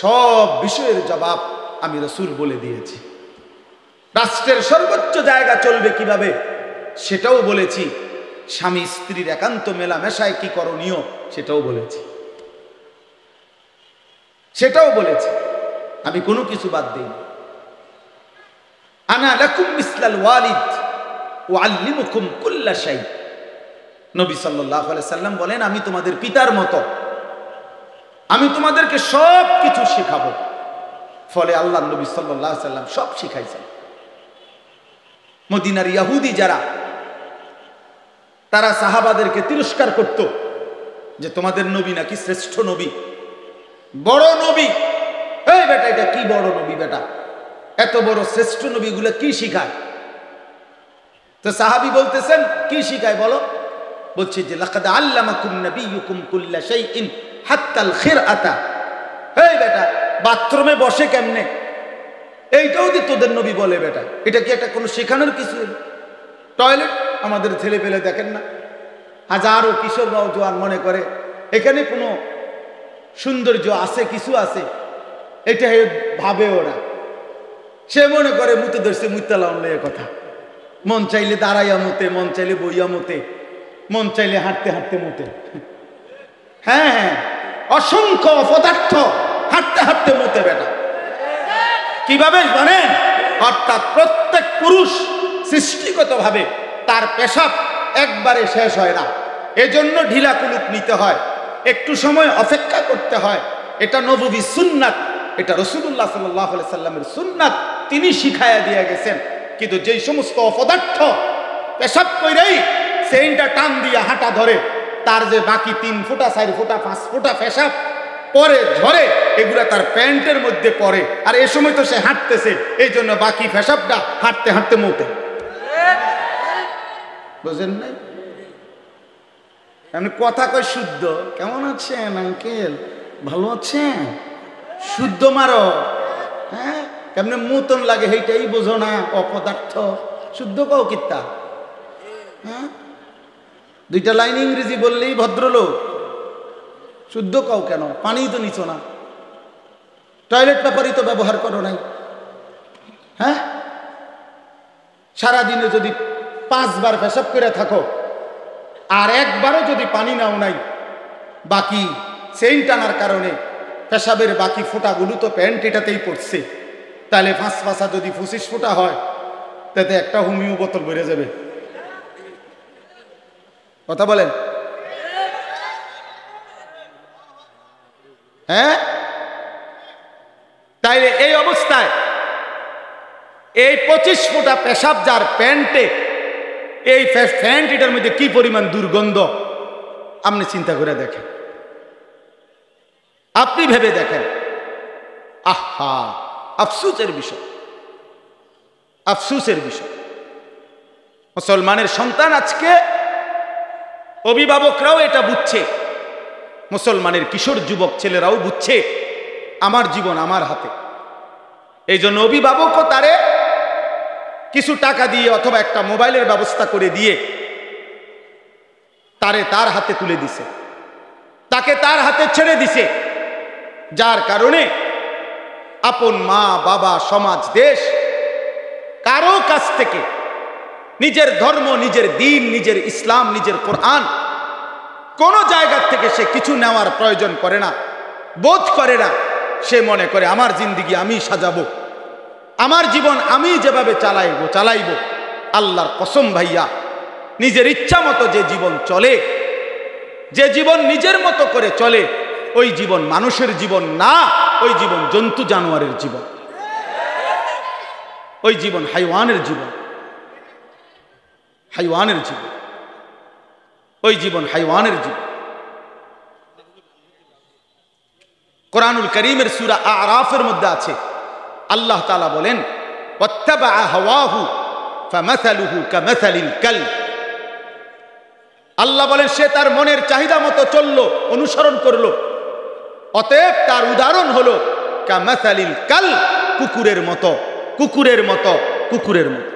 Speaker 1: সব বিষয়ের জবাব আমি রাসূল বলে দিয়েছি। রাষ্ট্রের সর্বোচ্চ জায়গা চলবে কিভাবে সেটাও বলেছি, স্বামী স্ত্রীর একান্ত মেলামেশায় কি করণীয় সেটাও বলেছি, সেটাও বলেছি, আমি কোনো কিছু বাদ দিইনি। আনা লাকুম মিসলাল ওয়ালিদ ওয়াল্লিমুকুম কুল্লা শাই, নবী সাল্লাল্লাহু আলাইহি সাল্লাম বলেন আমি তোমাদের পিতার মতো, আমি তোমাদেরকে সব কিছু শেখাবো। ফলে আল্লাহ নবী সাল্লাল্লাহু আলাইহি সাল্লাম সব শিখাইছেন। মদিনার ইহুদি যারা, তারা সাহাবাদেরকে তিরস্কার করত যে তোমাদের নবী নাকি শ্রেষ্ঠ নবী, বড় নবী। এই বেটা, এটা কি বড় নবী বেটা, এত বড় শ্রেষ্ঠ নবীগুলো কি শিখায়? তো সাহাবী বলতেছেন কি শিখায় বলো? বলছে যে লাকাদ আল্লামাকুম নাবিয়্যুকুম কুল্লা শাইইন হাত্তাল খিরআতা। এই বেটা, বাথরুমে বসে কেমনে এইটাও যে তোদের নবী বলে বেটা, এটা কি একটা কোনো শেখানোর কিছু? টয়লেট আমাদের ছেলে পেলে দেখেন না, হাজারো কিশোর নওজোয়ান মনে করে এখানে কোনো সৌন্দর্য আছে, কিছু আছে, এটা ভাবে ওরা। সে মনে করে মুতে ধরছে মুতালা অনলাইন কথা, মন চাইলে দাঁড়াইয়া মতে, মন চাইলে বইয়া মতে, মন চাইলে হাঁটতে হাঁটতে মতে। হ্যাঁ হ্যাঁ, অসংখ্য অপদার্থ হাঁটতে হাঁটতে মতে বেটা। কিভাবে জানেন? অর্থাৎ প্রত্যেক পুরুষ সৃষ্টিগতভাবে তার পেশাব একবারে শেষ হয় না, এজন্য ঢিলা কুলুপ নিতে হয়, একটু সময় অপেক্ষা করতে হয়। এটা নববী সুন্নাত, এটা রাসূলুল্লাহ সাল্লাল্লাহু আলাইহি সাল্লামের সুন্নাত, তিনি শিখায়া দিয়ে গেছেন। কিন্তু যেই সমস্ত অপদার্থ পেশাব কইরাই চেইনটা টান দিয়ে হাঁটা ধরে, তার যে বাকি 3 ফুটা 4 ফুটা 5 ফুটা পেশাব পরে ঝরে, এগুলা তার প্যান্টের মধ্যে পড়ে। আর এ সময় তো সে হাঁটতেছে, এই জন্য বাকি পেশাবটা হাঁটতে হাঁটতে মুতে। বুঝেন নাই? এমনি কথা কয় শুদ্ধ, কেমন আছেন আঙ্কেল, ভালো আছেন, শুদ্ধ মারো। হ্যাঁ, কেমনে মুতন লাগে সেইটাই বোঝো না, অপদার্থ। শুদ্ধ কও কিত্তা? হ্যাঁ, 2টা লাইন ইংরেজি বললেই ভদ্রলোক। শুদ্ধ কও কেন? পানি তো নিছো না, টয়লেট পেপারই তো ব্যবহার করো নাই। হ্যাঁ, সারাদিনে যদি 5 বার পেশাব করে থাকো আর একবারও যদি পানি নাও নাই, বাকি চেইন টানার কারণে পেশাবের বাকি ফোঁটাগুলো তো প্যান্ট এটাতেই পড়ছে, তাহলে 5 যদি 25 ফোঁটা হয়, তাতে একটা হোমিও বোতল বেড়ে যাবে। কথা বলেন? হ্যাঁ, তাইলে এই অবস্থায় এই 25 ফোঁটা পেশাব যার প্যান্টে, এই প্যান্ট এটার মধ্যে কি পরিমাণ দুর্গন্ধ আপনি চিন্তা করে দেখেন, আপনি ভেবে দেখেন। আহা, আফসোসের বিষয়, আফসোসের বিষয়। মুসলমানের সন্তান আজকে, অভিভাবকরাও এটা বুঝছে, মুসলমানের কিশোর যুবক ছেলেরাও বুঝছে আমার জীবন আমার হাতে। এই জন্য অভিভাবকও তারে কিছু টাকা দিয়ে অথবা একটা মোবাইলের ব্যবস্থা করে দিয়ে তারে তার হাতে তুলে দিছে, তাকে তার হাতে ছেড়ে দিছে, যার কারণে আপন মা বাবা সমাজ দেশ কারো কাছ থেকে নিজের ধর্ম, নিজের দিন, নিজের ইসলাম, নিজের কোরআন কোন জায়গা থেকে সে কিছু নেওয়ার প্রয়োজন করে না, বোধ করে না। সে মনে করে আমার জিন্দেগি আমি সাজাবো, আমার জীবন আমি যেভাবে চালাইব। আল্লাহর কসম ভাইয়া, নিজের ইচ্ছা মতো যে জীবন চলে, যে জীবন নিজের মতো করে চলে, ওই জীবন মানুষের জীবন না, ওই জীবন জন্তু জানোয়ারের জীবন, ওই জীবন হাইওয়ানের জীবন, হাইওয়ানের জীবন, ওই জীবন হাইওয়ানের জীবন। কোরআনুল কারীমের সূরা আরাফের মধ্যে আছে, আল্লাহ তাআলা বলেন, ওয়াত্তাবা হাওয়াহু ফামাসালুহু কামাসালিল কালব। আল্লাহ বলেন সে তার মনের চাহিদা মতো চললো, অনুসরণ করলো, অতএব তার উদাহরণ হলো কামাসালিল কালব, কুকুরের মতো, কুকুরের মতো, কুকুরের মতো।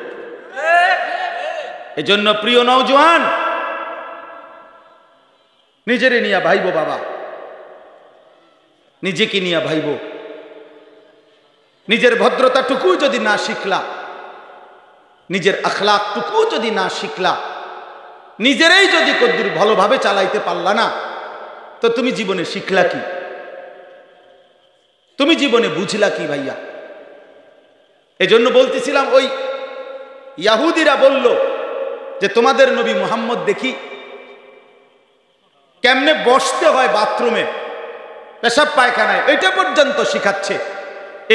Speaker 1: এজন্য প্রিয় নওজোয়ান, নিজেরে নিয়ে ভাইবো বাবা, নিজেকে নিয়ে ভাইবো। নিজের ভদ্রতাটুকু যদি না শিখলা, নিজের আখলাকটুকু যদি না শিখলা, নিজেরাই যদি কদ্দুর ভালোভাবে চালাইতে পারলা না, তো তুমি জীবনে শিখলা কি? তুমি জীবনে বুঝলা কি ভাইয়া? এজন্য বলতেছিলাম, ওই ইয়াহুদিরা বলল যে তোমাদের নবী মুহাম্মদ দেখি কেমনে বসতে হয় বাথরুমে, পেশাব পায়খানায়, এটা পর্যন্ত শিখাচ্ছে,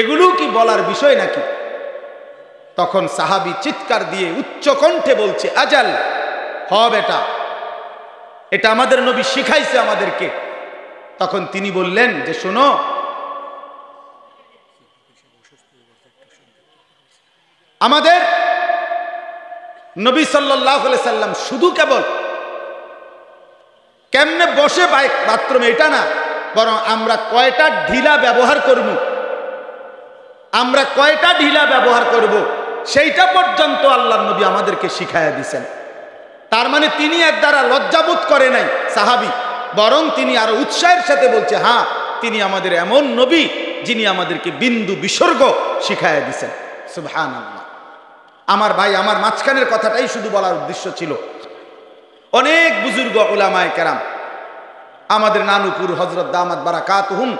Speaker 1: এগুলো কি বলার বিষয় নাকি? তখন সাহাবী চিৎকার দিয়ে উচ্চ কণ্ঠে বলছে, আজাল, হ বেটা, এটা আমাদের নবী শিখাইছে আমাদেরকে। তখন তিনি বললেন যে শোনো, আমাদের নবী সাল্লাল্লাহু আলাইহি সাল্লাম শুধু কেবল কেমনে বসে বাথরুমে এটা না, বরং আমরা কয়টা ঢিলা ব্যবহার করব, আমরা কয়টা ঢিলা ব্যবহার করব, সেইটা পর্যন্ত আল্লাহর নবী আমাদেরকে শিখাইয়া দিয়েছেন। তার মানে তিনি এর দ্বারা লজ্জাবোধ করে নাই সাহাবী, বরং তিনি আরো উৎসাহের সাথে বলছে, হ্যাঁ, তিনি আমাদের এমন নবী যিনি আমাদেরকে বিন্দু বিসর্গ শিখাইয়া দিয়েছেন। সুবহানাল্লাহ। আমার ভাই, আমার মাঝখানের কথাটাই শুধু বলার উদ্দেশ্য ছিল। অনেক বুজুর্গ উলামায়ে কেরাম, আমাদের নানুপুর হযরত দামাত বারাকাতুহুম,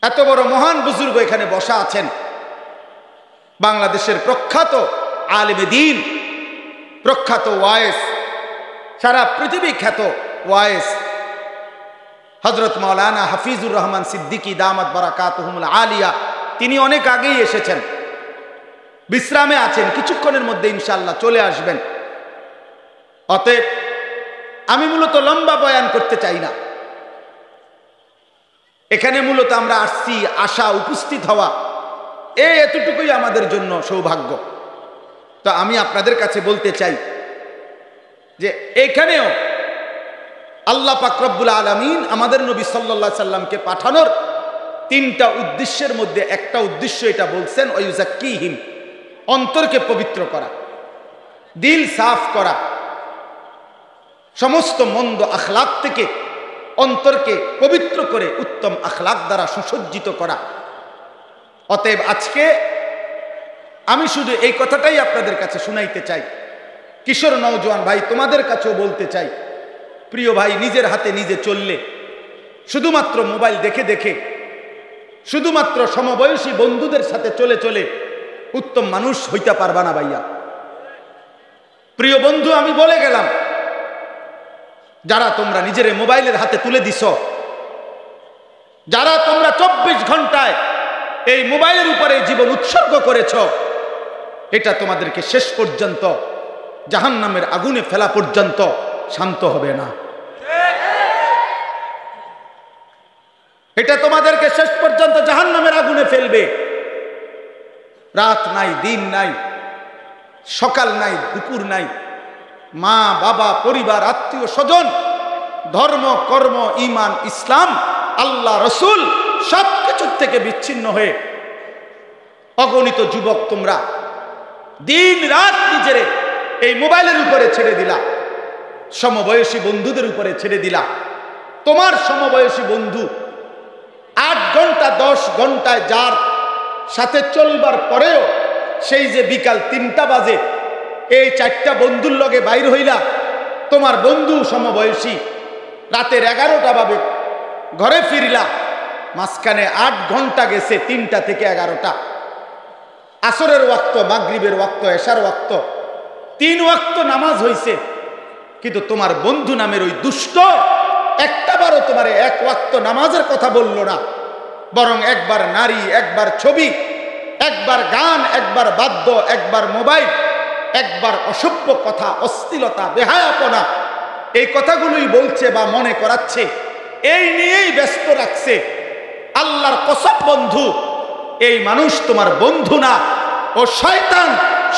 Speaker 1: এত বড় মহান বুজুর্গ এখানে বসা আছেন। বাংলাদেশের প্রখ্যাত আলেমে দ্বীন, প্রখ্যাত ওয়াইস, সারা পৃথিবী খ্যাত ওয়াইস হযরত মাওলানা হাফিজুর রহমান সিদ্দিকী দামাত বারাকাতুহুমুল আলিয়া, তিনি অনেক আগেই এসেছেন, বিশ্রামে আছেন, কিছুক্ষণের মধ্যে ইনশাআল্লাহ চলে আসবেন। অতএব আমি মূলত লম্বা বয়ান করতে চাই না। এখানে মূলত আমরা আসছি আশা উপস্থিত হওয়া, এতটুকুই আমাদের জন্য সৌভাগ্য। তো আমি আপনাদের কাছে বলতে চাই যে এখানেও আল্লাহ পাক রব্বুল আলামিন আমাদের নবী সাল্লাল্লাহু আলাইহি সাল্লামকে পাঠানোর তিনটা উদ্দেশ্যের মধ্যে একটা উদ্দেশ্য এটা বলছেন, ওয়ায়ুযাক্কিহিম, অন্তরকে পবিত্র করা, দিল সাফ করা, সমস্ত মন্দ আখলাক থেকে অন্তরকে পবিত্র করে উত্তম আখলাক দ্বারা সুসজ্জিত করা। অতএব আজকে আমি শুধু এই কথাটাই আপনাদের কাছে শুনাইতে চাই। কিশোর নওজোয়ান ভাই, তোমাদের কাছেও বলতে চাই, প্রিয় ভাই, নিজের হাতে নিজে চললে, শুধুমাত্র মোবাইল দেখে দেখে, শুধুমাত্র সমবয়সী বন্ধুদের সাথে চলে চলে উত্তম মানুষ হইতে পারবা না ভাইয়া। প্রিয় বন্ধু, আমি বলে গেলাম, যারা তোমরা নিজের মোবাইলের হাতে তুলে দিছ, যারা তোমরা 24 ঘন্টায় এই মোবাইলের উপরে জীবন উৎসর্গ করেছ, এটা তোমাদেরকে শেষ পর্যন্ত জাহান্নামের আগুনে ফেলা পর্যন্ত শান্ত হবে না। এটা তোমাদেরকে শেষ পর্যন্ত জাহান্নামের আগুনে ফেলবে। রাত নাই, দিন নাই, সকাল নাই, দুপুর নাই, মা বাবা, পরিবার, আত্মীয় স্বজন, ধর্ম, কর্ম, ঈমান, ইসলাম, আল্লাহ, রসুল, সবকিছুর থেকে বিচ্ছিন্ন হয়ে অগণিত যুবক তোমরা দিন রাত নিজেরে এই মোবাইলের উপরে ছেড়ে দিলা, সমবয়সী বন্ধুদের উপরে ছেড়ে দিলা। তোমার সমবয়সী বন্ধু 8 ঘন্টা 10 ঘন্টায় যার সাথে চলবার পরেও সেই যে বিকাল 3টা বাজে এই 4টা বন্ধুর লগে বাইর হইলা, তোমার বন্ধু সমবয়সী রাতের 11টা বাজে ঘরে ফিরলা, মাঝখানে 8 ঘন্টা গেছে, 3টা থেকে 11টা, আসরের ওয়াক্ত, মাগরিবের ওয়াক্ত, এশার ওয়াক্ত, 3 ওয়াক্ত নামাজ হইছে, কিন্তু তোমার বন্ধু নামের ওই দুষ্ট একটাবারও তোমার 1 ওয়াক্ত নামাজের কথা বলল না, বরং একবার নারী, একবার ছবি, একবার গান, একবার বাদ্য, একবার মোবাইল, একবার অসভ্য কথা, অশ্লীলতা, বেহায়াপনা, এই কথাগুলোই বলছে বা মনে করাচ্ছে, এই নিয়েই ব্যস্ত রাখছে। আল্লাহর কসম বন্ধু, এই মানুষ তোমার বন্ধু না, ও শয়তান,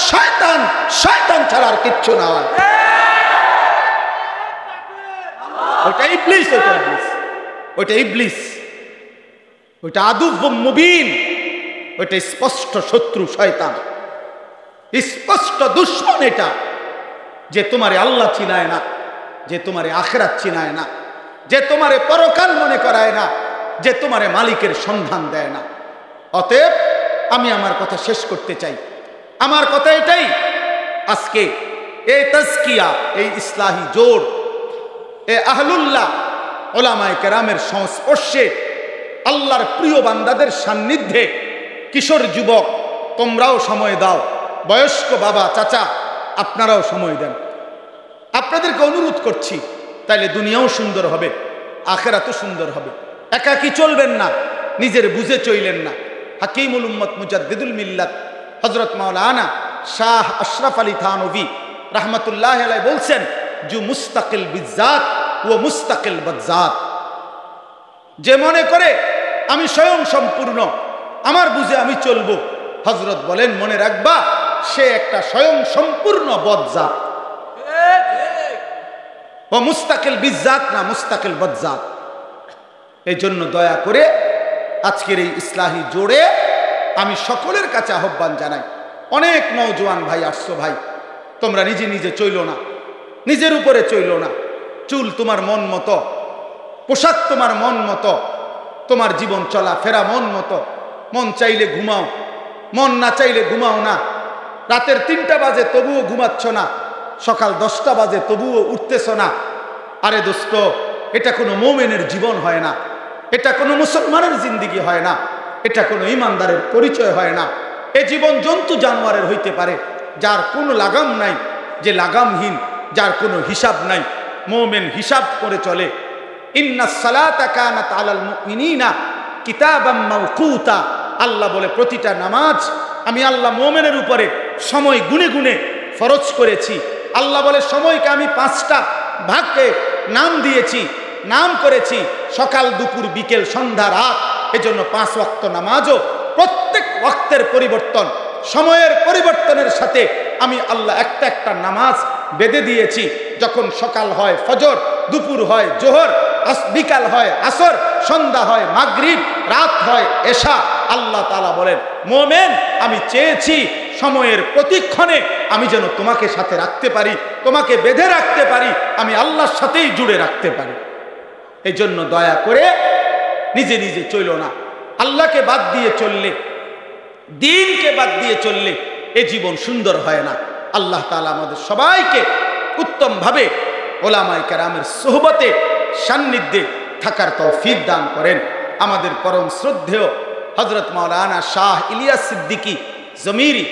Speaker 1: শয়তান, শয়তান ছাড়া আর কিচ্ছু না। ওটা ইবলিস, ওটা ইবলিস, ওটা ইবলিস, ওটা আদুব মুবিন, ওটা স্পষ্ট শত্রু শয়তান, স্পষ্ট দুশ্মন এটা, যে তোমারে আল্লাহ চিনায় না, যে তোমারে আখিরাত চিনায় না, যে তোমারে পরকাল মনে করায় না, যে তোমারে মালিকের সন্ধান দেয় না। অতএব আমি আমার কথা শেষ করতে চাই। আমার কথা এটাই, আজকে এই তাজকিয়া, এই ইসলাহি জোর, এই আহলুল্লাহ ওলামায়ে কেরামের সংস্পর্শে, আল্লাহর প্রিয় বান্দাদের সান্নিধ্যে কিশোর যুবক তোমরাও সময় দাও, বয়স্ক বাবা চাচা আপনারাও সময় দেন। আপনাদেরকে অনুরোধ করছি, তাইলে দুনিয়াও সুন্দর হবে, আখিরাতও সুন্দর হবে। একাকী চলবেন না, নিজের বুঝে চইলেন না। হাকিমুল উম্মত মুজাদ্দিদুল মিল্লাত হযরত মাওলানা শাহ আশরাফ আলী থানভী রাহমাতুল্লাহ আলাইহি বলছেন, জু মুস্তাকিল বিজাত ও মুস্তাকিল বজাত, যে মনে করে আমি স্বয়ং সম্পূর্ণ, আমার বুঝে আমি চলবো, হযরত বলেন মনে রাখবা সে একটা স্বয়ং সম্পূর্ণ বদজাত। ও মুস্তাকিল বিজাত না, মুস্তাকিল বদজাত। এই জন্য দয়া করে আজকের এই ইসলাহি জোড়ে আমি সকলের কাছে আহ্বান জানাই। অনেক নওজোয়ান ভাই আসছো, ভাই তোমরা নিজে নিজে চইল না, নিজের উপরে চইল না। চুল তোমার মন মতো, পোশাক তোমার মন মতো, তোমার জীবন চলা ফেরা মন মতো। মন চাইলে ঘুমাও, মন না চাইলে ঘুমাও না। রাতের 3টা বাজে তবুও ঘুমাচ্ছ না, সকাল 10টা বাজে তবুও উঠতেছ না। আরে দোস্ত, এটা কোনো মোমেনের জীবন হয় না, এটা কোনো মুসলমানের জিন্দিগি হয় না, এটা কোনো ইমানদারের পরিচয় হয় না। এ জীবন জন্তু জানোয়ারের হইতে পারে, যার কোনো লাগাম নাই, যে লাগামহীন, যার কোনো হিসাব নাই। মোমেন হিসাব করে চলে। ইন্নাস সালাতা কানাত আলাল মুমিনিনা কিতাবাম মাওকুতা, আল্লাহ বলে প্রতিটা নামাজ আমি আল্লাহ মোমেনের উপরে সময় গুনে গুনে ফরজ করেছি। আল্লাহ বলে সময়কে আমি 5টা ভাগে নাম দিয়েছি, নাম করেছি সকাল, দুপুর, বিকেল, সন্ধ্যা, রাত। এজন্য 5 ওয়াক্ত নামাজও প্রত্যেক ওয়াক্তের পরিবর্তন, সময়ের পরিবর্তনের সাথে আমি আল্লাহ একটা একটা নামাজ বেঁধে দিয়েছি। যখন সকাল হয় ফজর, দুপুর হয় জোহর, বিকাল হয় আসর, সন্ধ্যা হয় মাগরিব, রাত হয় এশা। আল্লাহ তাআলা বলেন, মোমেন আমি চেয়েছি সময়ের প্রতিক্ষণে আমি যেন তোমাকে সাথে রাখতে পারি, তোমাকে বেঁধে রাখতে পারি, আমি আল্লাহর সাথেই জুড়ে রাখতে পারি। এই জন্য দয়া করে নিজে নিজে চইল না। আল্লাহকে বাদ দিয়ে চললে, দিনকে বাদ দিয়ে চললে এ জীবন সুন্দর হয় না। আল্লাহ তাআলা আমাদের সবাইকে উত্তমভাবে ওলামায়ে কেরামের সোহবতে, সান্নিধ্যে থাকার তৌফিক দান করেন। আমাদের পরম শ্রদ্ধেয় হযরত মাওলানা শাহ ইলিয়াস সিদ্দিকী জমিরি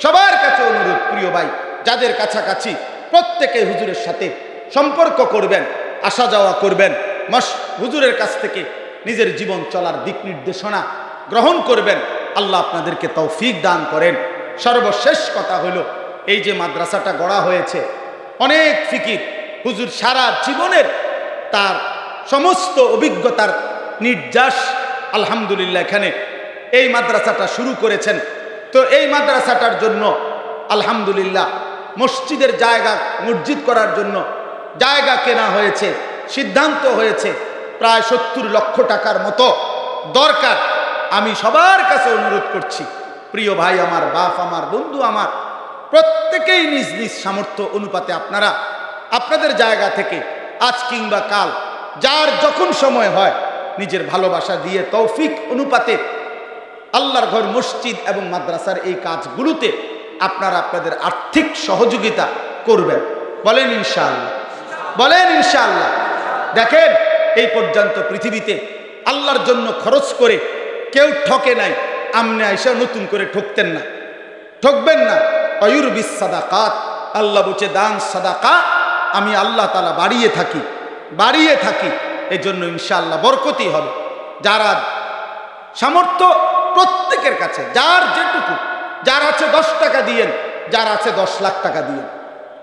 Speaker 1: সবার কাছে অনুরোধ, প্রিয় ভাই, যাদের কাছাকাছি প্রত্যেকে হুজুরের সাথে সম্পর্ক করবেন, আসা যাওয়া করবেন, হুজুরের কাছ থেকে নিজের জীবন চলার দিক নির্দেশনা গ্রহণ করবেন। আল্লাহ আপনাদেরকে তৌফিক দান করেন। সর্বশেষ কথা হলো, এই যে মাদ্রাসাটা গড়া হয়েছে, অনেক ফিকির হুজুর সারা জীবনের তার সমস্ত অভিজ্ঞতার নির্যাস আলহামদুলিল্লাহ এখানে এই মাদ্রাসাটা শুরু করেছেন। তো এই মাদ্রাসাটার জন্য আলহামদুলিল্লাহ মসজিদের জায়গা, মসজিদ করার জন্য জায়গা কেনা হয়েছে, সিদ্ধান্ত হয়েছে প্রায় 70 লক্ষ টাকার মতো দরকার। আমি সবার কাছে অনুরোধ করছি, প্রিয় ভাই আমার, বাপ আমার, বন্ধু আমার, প্রত্যেকেই নিজ নিজ সামর্থ্য অনুপাতে আপনারা আপনাদের জায়গা থেকে আজ কিংবা কাল যার যখন সময় হয় নিজের ভালোবাসা দিয়ে তৌফিক অনুপাতে আল্লাহর ঘর, মসজিদ এবং মাদ্রাসার এই কাজগুলোতে আপনারা আপনাদের আর্থিক সহযোগিতা করবেন। বলেন ইনশাআল্লাহ, বলেন ইনশাআল্লাহ। দেখেন, এই পর্যন্ত পৃথিবীতে আল্লাহর জন্য খরচ করে কেউ ঠকে নাই। আমনে আইসা নতুন করে ঠকতেন না, ঠকবেন না। অয়ুরবিস সাদাকাত, আল্লাহ বলছে দান সাদাকা আমি আল্লাহ তাআলা বাড়িয়ে থাকি। এই জন্য ইনশাআল্লাহ বরকতি হবে। যারা সামর্থ্য প্রত্যেকের কাছে, যার যেটুকু, যার আছে 10 টাকা দিয়েন, যার আছে 10 লাখ টাকা দিয়েন,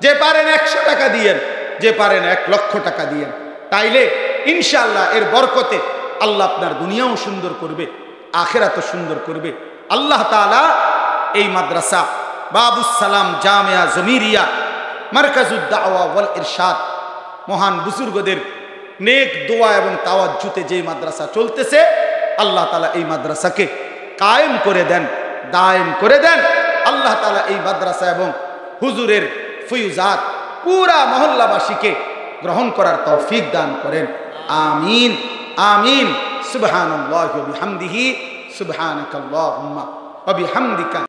Speaker 1: যে পারেন 100 টাকা দিয়েন, যে পারেন 1 লক্ষ টাকা দিয়েন। তাইলে ইনশাআল্লাহ এর বরকতে আল্লাহ আপনার দুনিয়াও সুন্দর করবে, আখিরাতও সুন্দর করবে। আল্লাহ তাআলা এই মাদ্রাসা বাবুস সালাম জামিয়া জমিরিয়া মারকাজুদ দাওয়া ওয়াল ইরশাদ, মহান বুজুর্গদের নেক দোয়া এবং তাওয়াজ্জুতে যে মাদ্রাসা চলতেছে, আল্লাহ তাআলা এই মাদ্রাসাকে কায়েম করে দেন, দায়েম করে দেন। আল্লাহ তাআলা এই মাদ্রাসা এবং হুজুরের ফয়ুজাত পুরা মহল্লাবাসীকে গ্রহণ করার তৌফিক দান করেন। আমিন আমিন। সুবহানাল্লাহি ওয়া বিহামদিহি, সুবহানাকাল্লাহুম্মা ওয়া বিহামদিকা।